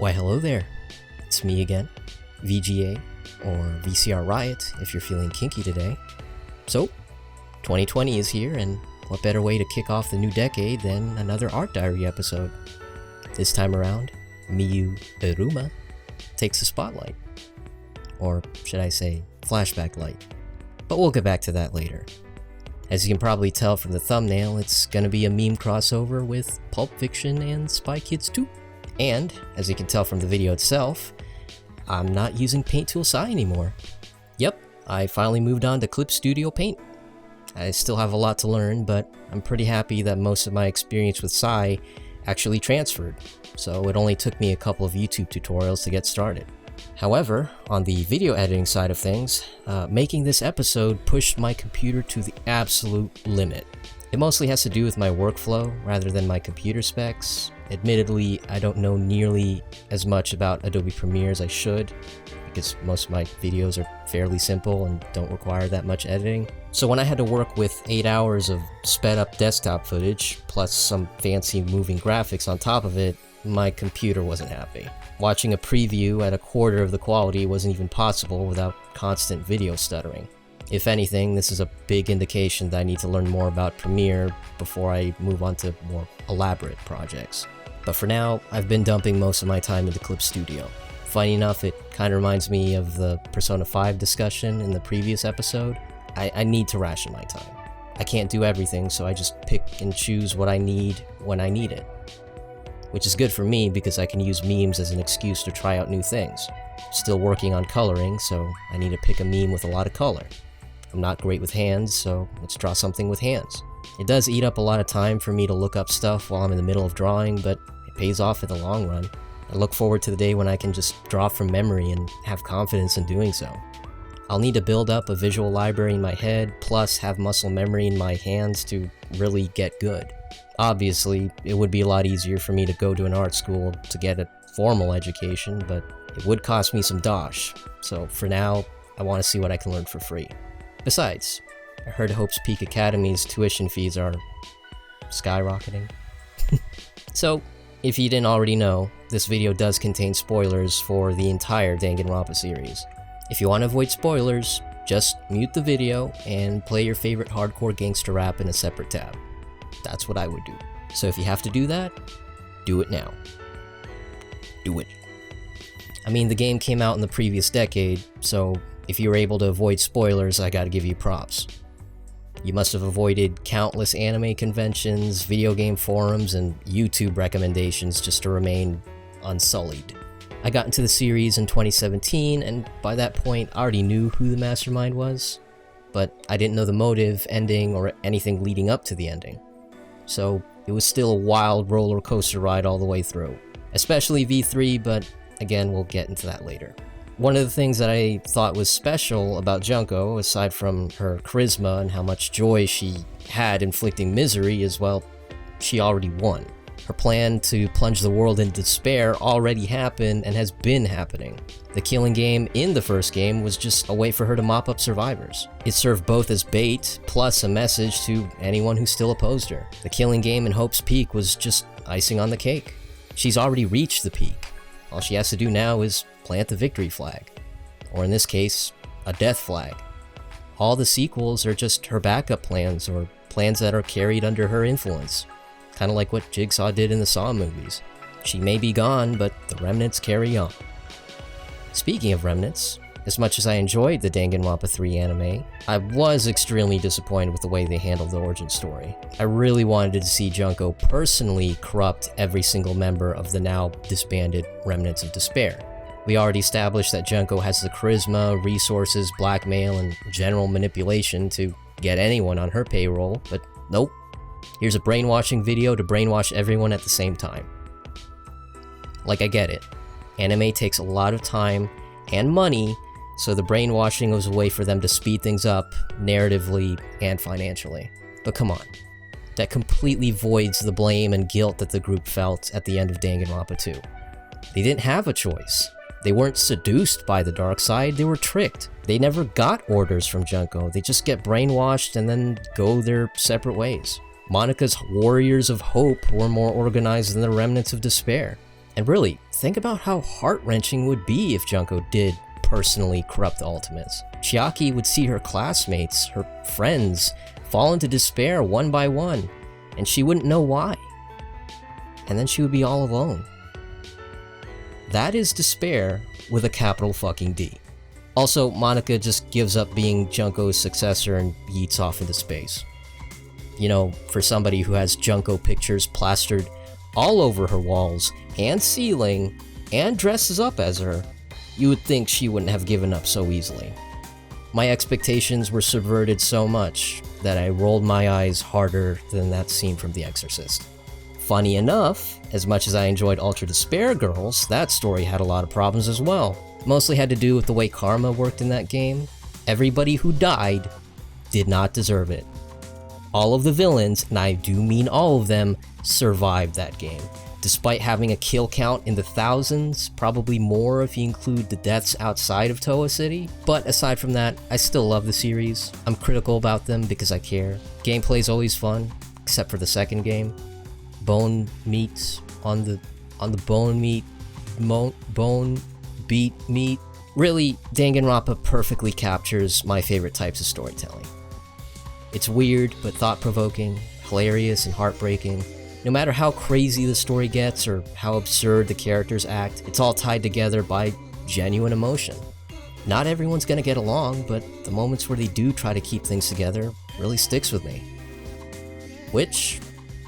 Why hello there, it's me again, VGA, or VCR Riot if you're feeling kinky today. So, 2020 is here, and what better way to kick off the new decade than another Art Diary episode? This time around, Miyu Iruma takes the spotlight. Or should I say, flashback light. But we'll get back to that later. As you can probably tell from the thumbnail, it's gonna be a meme crossover with Pulp Fiction and Spy Kids 2. And, as you can tell from the video itself, I'm not using Paint Tool Sai anymore. Yep, I finally moved on to Clip Studio Paint. I still have a lot to learn, but I'm pretty happy that most of my experience with Sai actually transferred, so it only took me a couple of YouTube tutorials to get started. However, on the video editing side of things, making this episode pushed my computer to the absolute limit. It mostly has to do with my workflow rather than my computer specs. Admittedly, I don't know nearly as much about Adobe Premiere as I should, because most of my videos are fairly simple and don't require that much editing. So when I had to work with 8 hours of sped up desktop footage, plus some fancy moving graphics on top of it, my computer wasn't happy. Watching a preview at a quarter of the quality wasn't even possible without constant video stuttering. If anything, this is a big indication that I need to learn more about Premiere before I move on to more elaborate projects. But for now, I've been dumping most of my time into Clip Studio. Funny enough, it kind of reminds me of the Persona 5 discussion in the previous episode. I need to ration my time. I can't do everything, so I just pick and choose what I need when I need it. Which is good for me because I can use memes as an excuse to try out new things. Still working on coloring, so I need to pick a meme with a lot of color. I'm not great with hands, so let's draw something with hands. It does eat up a lot of time for me to look up stuff while I'm in the middle of drawing, but it pays off in the long run. I look forward to the day when I can just draw from memory and have confidence in doing so. I'll need to build up a visual library in my head, plus have muscle memory in my hands to really get good. Obviously, it would be a lot easier for me to go to an art school to get a formal education, but it would cost me some dosh, so for now, I want to see what I can learn for free. Besides, I heard Hope's Peak Academy's tuition fees are skyrocketing. So, if you didn't already know, this video does contain spoilers for the entire Danganronpa series. If you want to avoid spoilers, just mute the video and play your favorite hardcore gangster rap in a separate tab. That's what I would do. So if you have to do that, do it now. Do it. I mean, the game came out in the previous decade, so if you were able to avoid spoilers, I gotta give you props. You must have avoided countless anime conventions, video game forums, and YouTube recommendations just to remain unsullied. I got into the series in 2017, and by that point, I already knew who the mastermind was, but I didn't know the motive, ending, or anything leading up to the ending. So it was still a wild roller coaster ride all the way through, especially V3, but again, we'll get into that later. One of the things that I thought was special about Junko, aside from her charisma and how much joy she had inflicting misery, is, well, she already won. Her plan to plunge the world into despair already happened and has been happening. The killing game in the first game was just a way for her to mop up survivors. It served both as bait, plus a message to anyone who still opposed her. The killing game in Hope's Peak was just icing on the cake. She's already reached the peak. All she has to do now is plant the victory flag. Or in this case, a death flag. All the sequels are just her backup plans, or plans that are carried under her influence. Kind of like what Jigsaw did in the Saw movies. She may be gone, but the remnants carry on. Speaking of remnants, as much as I enjoyed the Danganronpa 3 anime, I was extremely disappointed with the way they handled the origin story. I really wanted to see Junko personally corrupt every single member of the now disbanded Remnants of Despair. We already established that Junko has the charisma, resources, blackmail, and general manipulation to get anyone on her payroll, but nope. Here's a brainwashing video to brainwash everyone at the same time. Like, I get it. Anime takes a lot of time and money, so the brainwashing was a way for them to speed things up, narratively and financially. But come on. That completely voids the blame and guilt that the group felt at the end of Danganronpa 2. They didn't have a choice. They weren't seduced by the dark side, they were tricked. They never got orders from Junko, they just get brainwashed and then go their separate ways. Monika's Warriors of Hope were more organized than the Remnants of Despair. And really, think about how heart-wrenching it would be if Junko did personally corrupt the Ultimates. Chiaki would see her classmates, her friends, fall into despair one by one, and she wouldn't know why. And then she would be all alone. That is despair with a capital fucking D. Also, Monica just gives up being Junko's successor and yeets off into space. You know, for somebody who has Junko pictures plastered all over her walls and ceiling and dresses up as her, you would think she wouldn't have given up so easily. My expectations were subverted so much that I rolled my eyes harder than that scene from The Exorcist. Funny enough, as much as I enjoyed Ultra Despair Girls, that story had a lot of problems as well. Mostly had to do with the way karma worked in that game. Everybody who died did not deserve it. All of the villains, and I do mean all of them, survived that game. Despite having a kill count in the thousands, probably more if you include the deaths outside of Toa City. But aside from that, I still love the series. I'm critical about them because I care. Gameplay's always fun, except for the second game. Bone meat on the bone meat, bone beat meat. Really, Danganronpa perfectly captures my favorite types of storytelling. It's weird, but thought-provoking, hilarious, and heartbreaking. No matter how crazy the story gets or how absurd the characters act, it's all tied together by genuine emotion. Not everyone's gonna get along, but the moments where they do try to keep things together really sticks with me. Which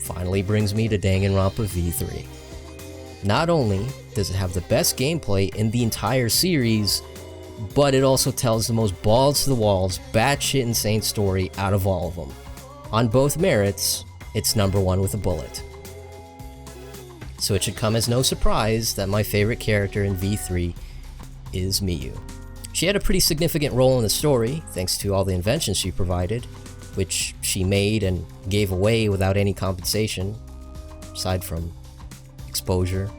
finally brings me to Danganronpa V3. Not only does it have the best gameplay in the entire series, but it also tells the most balls-to-the-walls, batshit insane story out of all of them. On both merits, it's number one with a bullet. So it should come as no surprise that my favorite character in V3 is Miyu. She had a pretty significant role in the story, thanks to all the inventions she provided, which she made and gave away without any compensation, aside from exposure.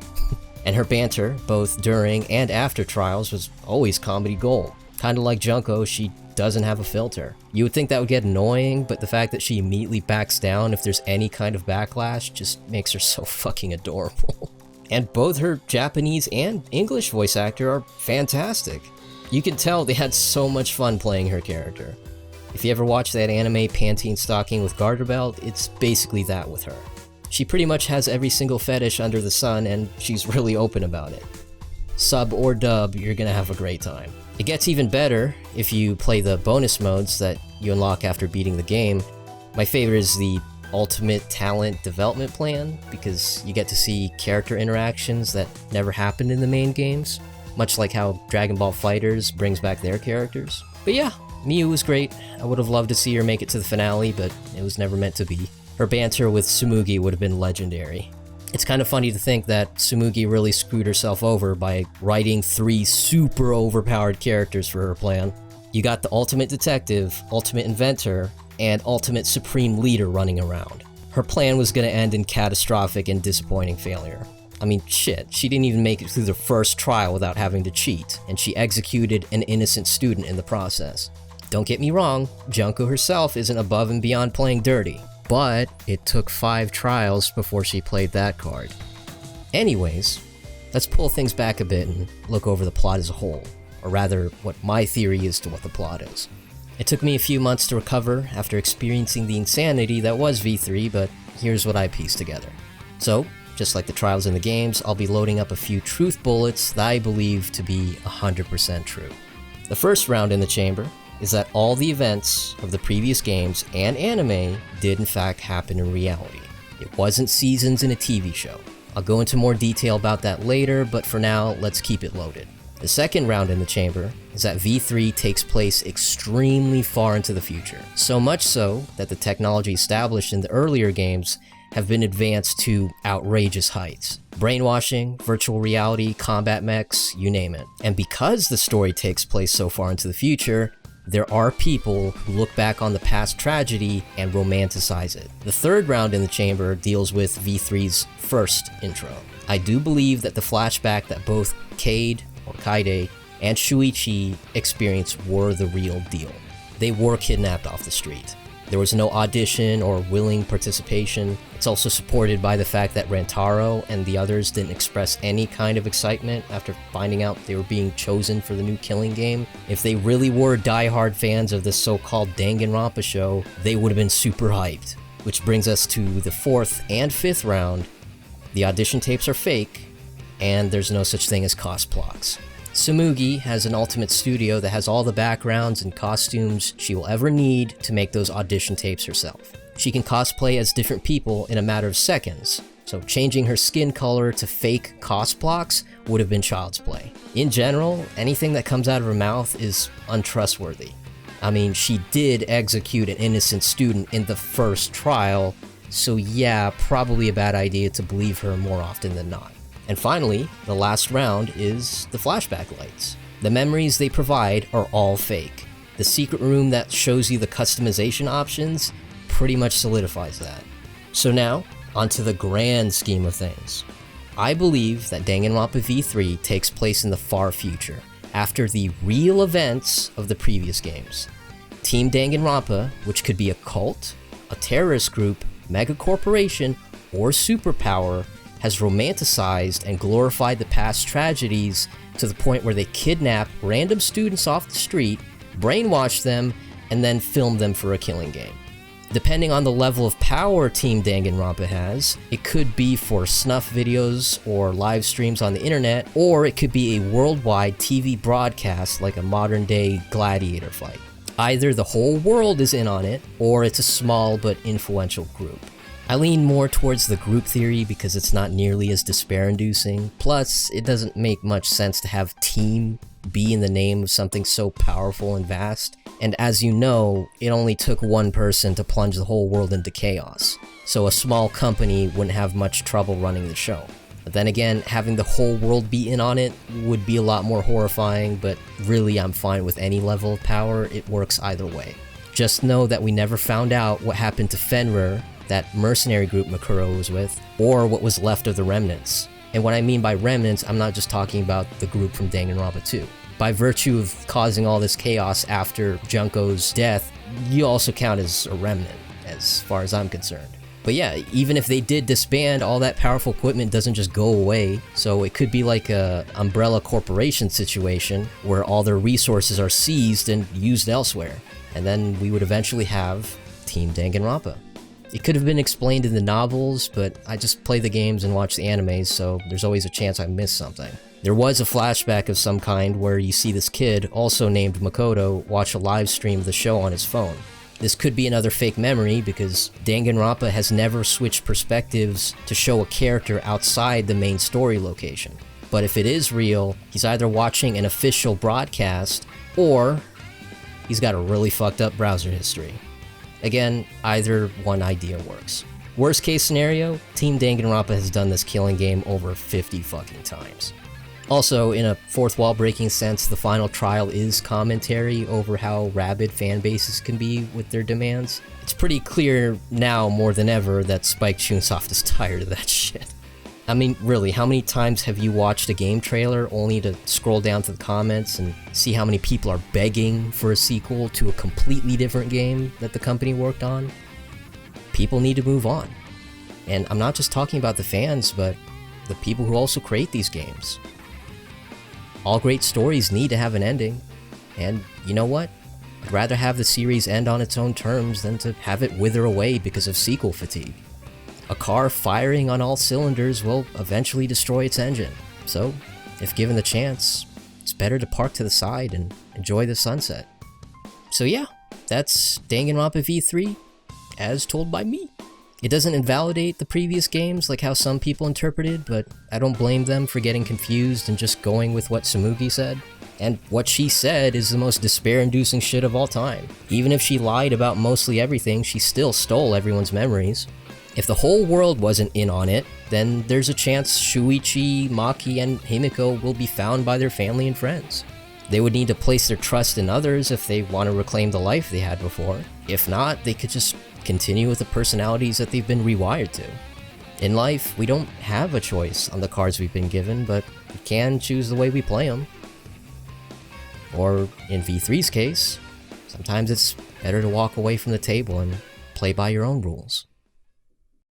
And her banter, both during and after trials, was always comedy gold. Kinda like Junko, she doesn't have a filter. You would think that would get annoying, but the fact that she immediately backs down if there's any kind of backlash just makes her so fucking adorable. And both her Japanese and English voice actor are fantastic. You can tell they had so much fun playing her character. If you ever watch that anime Pantene Stocking with Garter Belt, it's basically that with her. She pretty much has every single fetish under the sun, and she's really open about it. Sub or dub, you're gonna have a great time. It gets even better if you play the bonus modes that you unlock after beating the game. My favorite is the Ultimate Talent Development Plan, because you get to see character interactions that never happened in the main games, much like how Dragon Ball FighterZ brings back their characters. But yeah, Miyu was great. I would have loved to see her make it to the finale, but it was never meant to be. Her banter with Tsumugi would have been legendary. It's kind of funny to think that Tsumugi really screwed herself over by writing 3 super overpowered characters for her plan. You got the Ultimate Detective, Ultimate Inventor, and Ultimate Supreme Leader running around. Her plan was going to end in catastrophic and disappointing failure. I mean, shit, she didn't even make it through the first trial without having to cheat, and she executed an innocent student in the process. Don't get me wrong, Junko herself isn't above and beyond playing dirty. But it took 5 trials before she played that card. Anyways, let's pull things back a bit and look over the plot as a whole, or rather, what my theory is to what the plot is. It took me a few months to recover after experiencing the insanity that was V3, but here's what I pieced together. So, just like the trials in the games, I'll be loading up a few truth bullets that I believe to be 100% true. The first round in the chamber is that all the events of the previous games and anime did in fact happen in reality. It wasn't seasons in a TV show. I'll go into more detail about that later, but for now, let's keep it loaded. The second round in the chamber is that V3 takes place extremely far into the future. So much so that the technology established in the earlier games have been advanced to outrageous heights. Brainwashing, virtual reality, combat mechs, you name it. And because the story takes place so far into the future, there are people who look back on the past tragedy and romanticize it. The third round in the chamber deals with V3's first intro. I do believe that the flashback that both Cade, or Kaide, and Shuichi experienced were the real deal. They were kidnapped off the street. There was no audition or willing participation. It's also supported by the fact that Rantaro and the others didn't express any kind of excitement after finding out they were being chosen for the new Killing game. If they really were diehard fans of the so-called Danganronpa show, they would have been super hyped. Which brings us to the 4th and 5th round. The audition tapes are fake, and there's no such thing as cosplocks. Tsumugi has an ultimate studio that has all the backgrounds and costumes she will ever need to make those audition tapes herself. She can cosplay as different people in a matter of seconds, so changing her skin color to fake cosplocks would have been child's play. In general, anything that comes out of her mouth is untrustworthy. I mean, she did execute an innocent student in the first trial, so yeah, probably a bad idea to believe her more often than not. And finally, the last round is the flashback lights. The memories they provide are all fake. The secret room that shows you the customization options pretty much solidifies that. So now, onto the grand scheme of things. I believe that Danganronpa V3 takes place in the far future, after the real events of the previous games. Team Danganronpa, which could be a cult, a terrorist group, mega corporation, or superpower, has romanticized and glorified the past tragedies to the point where they kidnap random students off the street, brainwash them, and then film them for a killing game. Depending on the level of power Team Danganronpa has, it could be for snuff videos or live streams on the internet, or it could be a worldwide TV broadcast like a modern-day gladiator fight. Either the whole world is in on it, or it's a small but influential group. I lean more towards the group theory because it's not nearly as despair-inducing, plus it doesn't make much sense to have team be in the name of something so powerful and vast, and as you know, it only took one person to plunge the whole world into chaos, so a small company wouldn't have much trouble running the show. But then again, having the whole world be in on it would be a lot more horrifying, but really I'm fine with any level of power, it works either way. Just know that we never found out what happened to Fenrir, that mercenary group Makuro was with, or what was left of the remnants. And what I mean by remnants, I'm not just talking about the group from Danganronpa 2. By virtue of causing all this chaos after Junko's death, you also count as a remnant, as far as I'm concerned. But yeah, even if they did disband, all that powerful equipment doesn't just go away, so it could be like a umbrella corporation situation where all their resources are seized and used elsewhere, and then we would eventually have Team Danganronpa. It could have been explained in the novels, but I just play the games and watch the animes, so there's always a chance I missed something. There was a flashback of some kind where you see this kid, also named Makoto, watch a live stream of the show on his phone. This could be another fake memory because Danganronpa has never switched perspectives to show a character outside the main story location. But if it is real, he's either watching an official broadcast, or he's got a really fucked up browser history. Again, either one idea works. Worst case scenario, Team Danganronpa has done this killing game over 50 fucking times. Also, in a fourth wall breaking sense, the final trial is commentary over how rabid fan bases can be with their demands. It's pretty clear now more than ever that Spike Chunsoft is tired of that shit. I mean, really, how many times have you watched a game trailer only to scroll down to the comments and see how many people are begging for a sequel to a completely different game that the company worked on? People need to move on. And I'm not just talking about the fans, but the people who also create these games. All great stories need to have an ending, and you know what? I'd rather have the series end on its own terms than to have it wither away because of sequel fatigue. A car firing on all cylinders will eventually destroy its engine, so if given the chance, it's better to park to the side and enjoy the sunset. So yeah, that's Danganronpa V3, as told by me. It doesn't invalidate the previous games like how some people interpreted, but I don't blame them for getting confused and just going with what Tsumugi said. And what she said is the most despair-inducing shit of all time. Even if she lied about mostly everything, she still stole everyone's memories. If the whole world wasn't in on it, then there's a chance Shuichi, Maki, and Himiko will be found by their family and friends. They would need to place their trust in others if they want to reclaim the life they had before. If not, they could just continue with the personalities that they've been rewired to. In life, we don't have a choice on the cards we've been given, but we can choose the way we play them. Or, in V3's case, Sometimes it's better to walk away from the table and play by your own rules.